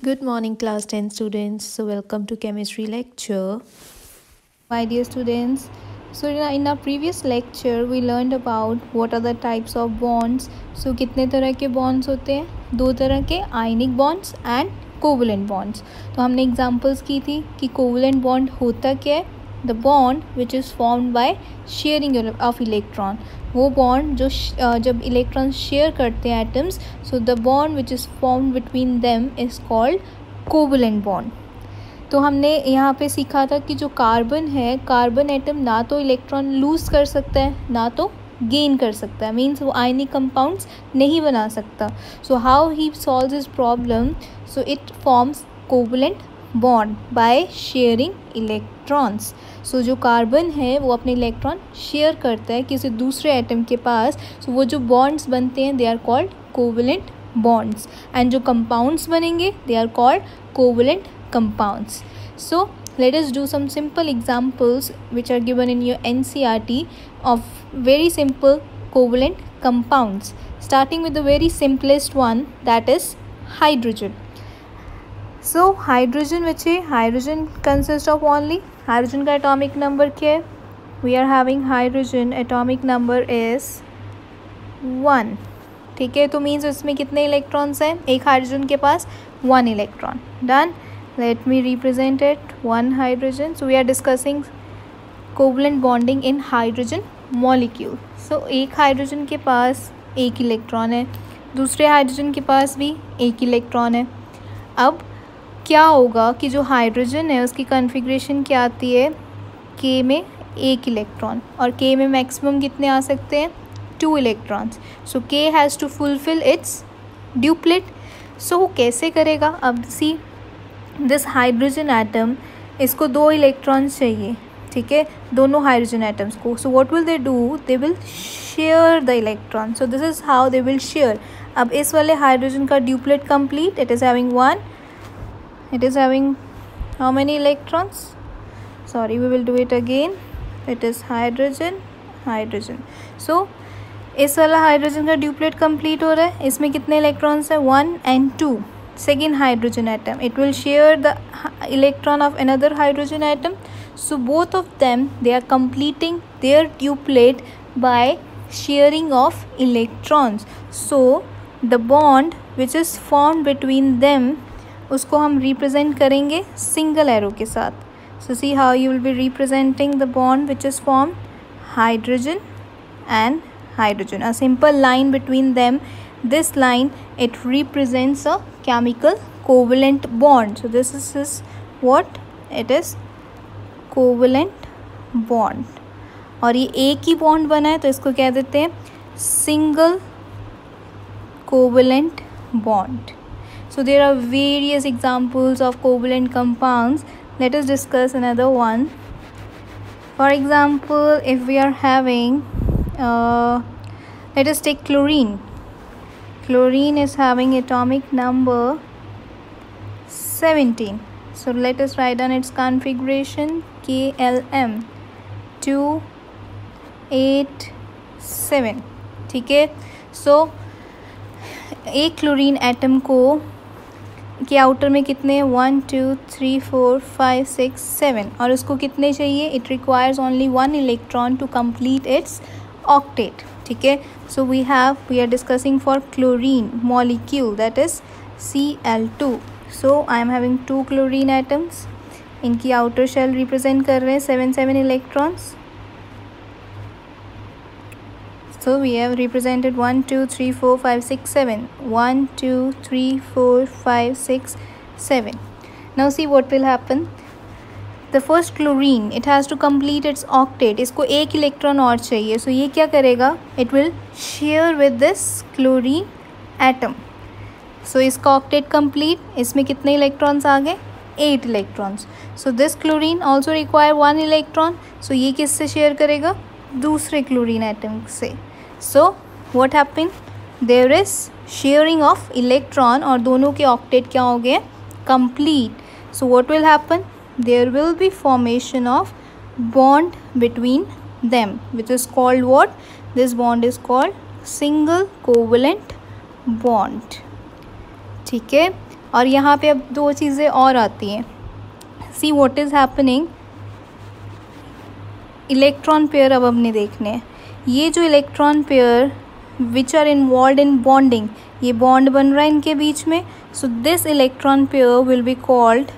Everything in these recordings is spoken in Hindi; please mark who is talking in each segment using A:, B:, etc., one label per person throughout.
A: Good morning, class 10 students. So, welcome to chemistry lecture. My dear students, in our previous lecture, we learned about what are the types of bonds. So, कितने तरह के bonds होते हैं? दो तरह के ionic bonds and covalent bonds. तो हमने examples की थी कि covalent bond होता क्या है? The bond which is formed by sharing of electron. वो बॉन्ड जो जब इलेक्ट्रॉन शेयर करते हैं atoms, so the bond which is form between them is called covalent bond. तो हमने यहाँ पे सीखा था कि जो कार्बन है, कार्बन एटम ना तो इलेक्ट्रॉन लूज़ कर सकता है ना तो गेन कर सकता है, मीन्स वो आयनिक कंपाउंड्स नहीं बना सकता. So how he solves this problem? So it forms covalent bond by sharing electrons. So जो कार्बन है वो अपने इलेक्ट्रॉन शेयर करता है किसी दूसरे एटम के पास. सो वो जो बॉन्ड्स बनते हैं they are called covalent bonds, and जो कंपाउंड्स बनेंगे they are called covalent compounds. So let us do some simple examples which are given in your NCERT of very simple covalent compounds, starting with the very simplest one, that is hydrogen. So hydrogen which है, hydrogen consists of only, hydrogen का atomic number क्या है? We are having hydrogen atomic number is 1. ठीक है, तो मीन्स इसमें कितने इलेक्ट्रॉन्स हैं? एक हाइड्रोजन के पास 1 electron. Done. Let me represent it. 1 hydrogen. So we are discussing covalent bonding in hydrogen molecule. So एक हाइड्रोजन के पास एक इलेक्ट्रॉन है, दूसरे हाइड्रोजन के पास भी एक इलेक्ट्रॉन है. अब क्या होगा कि जो हाइड्रोजन है उसकी कॉन्फ़िगरेशन क्या आती है? K में एक इलेक्ट्रॉन, और K में मैक्सिमम कितने आ सकते हैं? 2 electrons. So K has to fulfil its duplet. So वो कैसे करेगा? अब सी दिस हाइड्रोजन एटम, इसको 2 इलेक्ट्रॉन्स चाहिए, ठीक है, दोनों हाइड्रोजन एटम्स को. So what will they do? They will share the electron. So this is how they will share. अब इस वाले हाइड्रोजन का duplet complete, it is having 1, it is having how many electrons? Sorry, we will do it again. It is hydrogen hydrogen. So इस वाला हाइड्रोजन का ड्यूप्लेट कंप्लीट हो रहा है. इसमें कितने इलेक्ट्रॉन्स हैं? 1 and 2. Second hydrogen atom, it will share the electron of another hydrogen atom. So both of them, they are completing their duplet by sharing of electrons. So the bond which is formed between them, उसको हम represent करेंगे single arrow के साथ. So see how you will be representing the bond which is formed, hydrogen and hydrogen, a simple line between them. This line, it represents a chemical covalent bond. So this is what it is, covalent bond. और ये एक ही बॉन्ड बना है तो इसको क्या देते हैं? Single covalent bond. So there are various examples of covalent compounds. Let us discuss another one. For example, if we are having let us take chlorine. Chlorine is having atomic number 17. So let us write down its configuration, KLm 2 8 7. ठीक है. सो एक क्लोरीन एटम को के आउटर में कितने? 1 2 3 4 5 6 7, और उसको कितने चाहिए? It requires only 1 electron to complete its octet. ठीक है. So we are discussing for chlorine molecule, that is Cl2. So I am having 2 chlorine atoms. इनकी आउटर शेल रिप्रेजेंट कर रहे हैं 7 electrons. So we have represented 1 2 3 4 5 6 7. 1 2 3 4 5 6 7. Now see what will happen. The first chlorine, it has to complete its octet. इसको एक इलेक्ट्रॉन और चाहिए. सो ये क्या करेगा? It will share with this chlorine atom. So इसका ऑक्टेट कंप्लीट. इसमें कितने इलेक्ट्रॉन्स आ गए? 8 electrons. So this chlorine also require 1 electron. So ये किससे शेयर करेगा? दूसरे क्लोरीन एटम से. So what happen? There is sharing of electron, और दोनों के ऑक्टेट क्या हो गए? Complete. So what will happen? There will be formation of bond between them, which is called what? This bond is called single covalent bond. ठीक है. और यहाँ पे अब दो चीज़ें और आती हैं. See what is happening. Electron pair अब हमने देखने हैं. ये जो electron pair which are involve in bonding, ये बॉन्ड बन रहा है इनके बीच में. So this electron pair will be called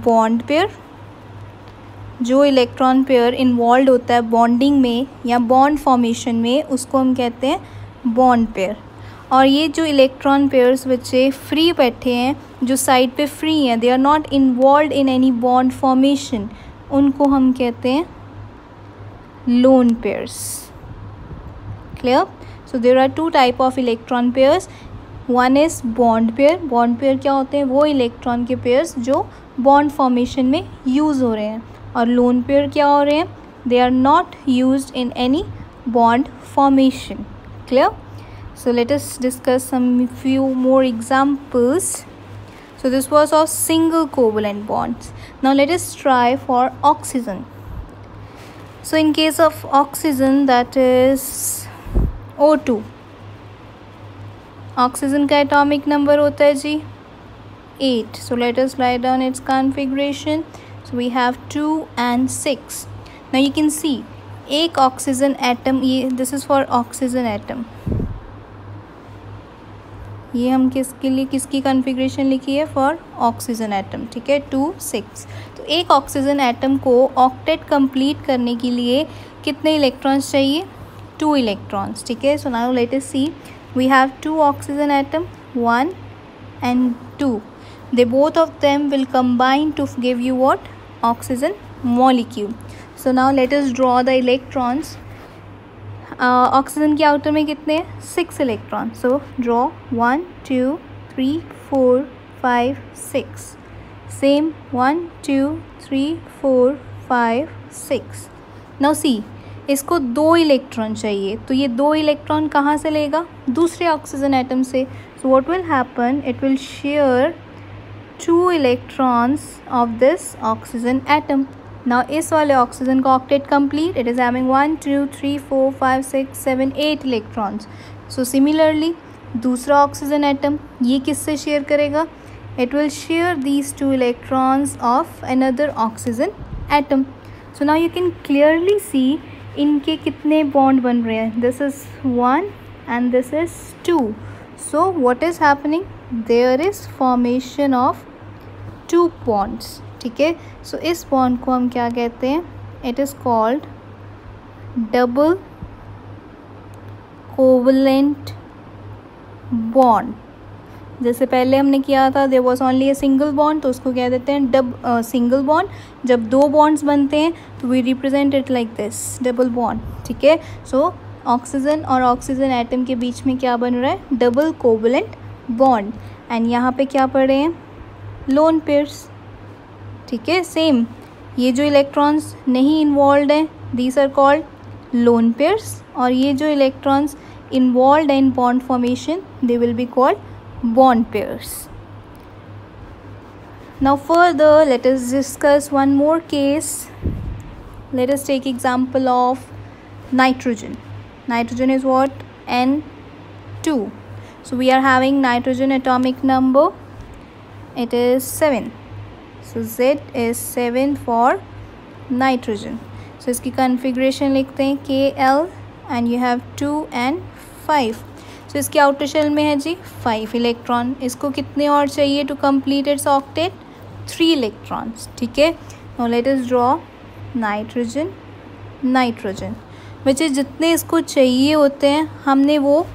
A: bond pair. जो इलेक्ट्रॉन पेयर इन्वॉल्व होता है बॉन्डिंग में या बॉन्ड फॉर्मेशन में, उसको हम कहते हैं बॉन्ड पेयर. और ये जो इलेक्ट्रॉन पेयर्स बच्चे फ्री बैठे हैं, जो साइड पे फ्री हैं, they are not involve in any bond formation, उनको हम कहते हैं lone pairs. Clear. So there are two type of electron pairs. One is bond pair. Bond pair क्या होते हैं? वो इलेक्ट्रॉन के पेयर्स जो बॉन्ड फॉर्मेशन में यूज़ हो रहे हैं. और लोन पेयर क्या हो रहे हैं? They are not used in any bond formation. Clear. So let us discuss some few more examples. So this was of single covalent bonds. Now let us try for oxygen. So in case of oxygen, that is O2. Oxygen का atomic number होता है जी 8. So let us write down its configuration. So we have 2 and 6. Now you can see एक oxygen atom, ये this is for oxygen atom. ये हम किसके लिए किसकी कॉन्फ़िगरेशन लिखी है? For oxygen atom. ठीक है, 2 6. तो एक ऑक्सीजन एटम को ऑक्टेट कंप्लीट करने के लिए कितने इलेक्ट्रॉन्स चाहिए? 2 इलेक्ट्रॉन्स. ठीक है. So now let us see. We have 2 oxygen atom, 1 and 2. They both of them will combine to give you what? Oxygen molecule. So now let us draw the electrons. Oxygen के आउटर में कितने हैं? 6 electron. So draw 1 2 3 4 5 6. Same 1 2 3 4 5 6. Now see, इसको 2 इलेक्ट्रॉन चाहिए, तो ये 2 इलेक्ट्रॉन कहाँ से लेगा? दूसरे ऑक्सीजन एटम से. So what will happen? It will share 2 electrons of this oxygen atom. Now इस वाले ऑक्सीजन का octet complete. It is having 1 2 3 4 5 6 7 8 electrons. So similarly दूसरा ऑक्सीजन एटम ये किससे शेयर करेगा? It will share these 2 electrons of another oxygen atom. So now you can clearly see इनके कितने बॉन्ड बन रहे हैं. This is 1 and this is 2. So what is happening? There is formation of 2 bonds. ठीक है. सो इस बॉन्ड को हम क्या कहते हैं? It is called double covalent bond. जैसे पहले हमने किया था, there was only a single bond, तो उसको कह देते हैं सिंगल बॉन्ड. जब 2 बॉन्ड्स बनते हैं तो we represent it like this, double bond. ठीक है. सो ऑक्सीजन और ऑक्सीजन एटम के बीच में क्या बन रहा है? Double covalent bond. एंड यहाँ पे क्या पढ़े हैं? Lone pairs. ठीक है. सेम, ये जो इलेक्ट्रॉन्स नहीं इन्वॉल्व हैं, these are called lone pairs. और ये जो electrons involve in bond formation, they will be called bond pairs. Now further, let us discuss one more case. Let us take example of nitrogen. Nitrogen is what? N2. So we are having nitrogen atomic number, it is 7. So Z is 7 for nitrogen. So इसकी configuration लिखते हैं Kl and you have 2 and 5. तो इसके आउटर शेल में है जी 5 इलेक्ट्रॉन. इसको कितने और चाहिए to complete its octet? 3 electrons. ठीक है. Now let us draw nitrogen. Nitrogen which is जितने इसको चाहिए होते हैं हमने वो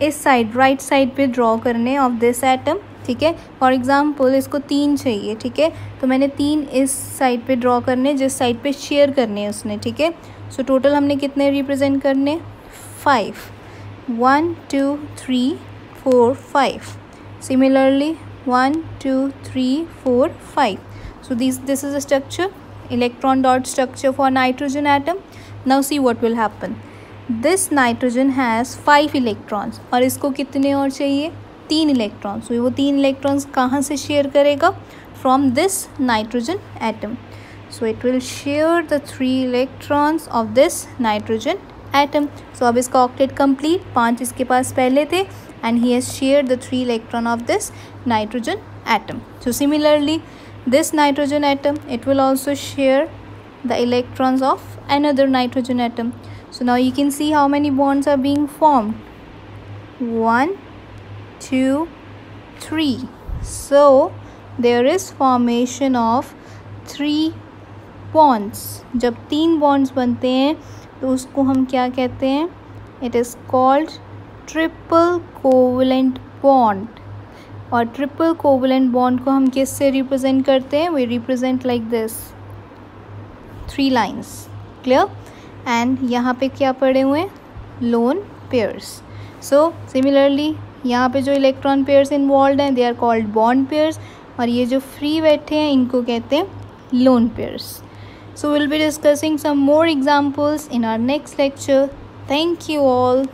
A: इस साइड राइट साइड पे ड्रॉ करने ऑफ दिस एटम. ठीक है. फॉर एग्जांपल इसको 3 चाहिए. ठीक है. तो मैंने 3 इस साइड पे ड्रॉ करने, जिस साइड पे शेयर करने हैं उसने. ठीक है. सो टोटल हमने कितने रिप्रेजेंट करने? 5. 1 2 3 4 5. Similarly 1 2 3 4 5. So this is a structure, electron dot structure for nitrogen atom. Now see what will happen. This nitrogen has 5 electrons और इसको कितने और चाहिए? 3 इलेक्ट्रॉन्स. तो वो 3 इलेक्ट्रॉन्स कहाँ से शेयर करेगा? From this nitrogen atom. So it will share the 3 electrons of this nitrogen atom. So अब इसका ऑक्टेट कंप्लीट. 5 इसके पास पहले थे, and he has shared the 3 electron of this nitrogen atom. So similarly, this nitrogen atom, it will also share the electrons of another nitrogen atom. So now you can see how many bonds are being formed. 1, 2, 3. So there is formation of 3 bonds. जब 3 bonds बनते हैं तो उसको हम क्या कहते हैं? It is called triple covalent bond. और ट्रिपल कोवलेंट बॉन्ड को हम किससे रिप्रेजेंट करते हैं? We represent like this, 3 lines. Clear? And यहाँ पे क्या पड़े हुए हैं? Lone pairs. सो सिमिलरली यहाँ पे जो इलेक्ट्रॉन पेयर्स इन्वॉल्व हैं they are called bond pairs, और ये जो फ्री बैठे हैं इनको कहते हैं lone pairs. So will be discussing some more examples in our next lecture. Thank you all.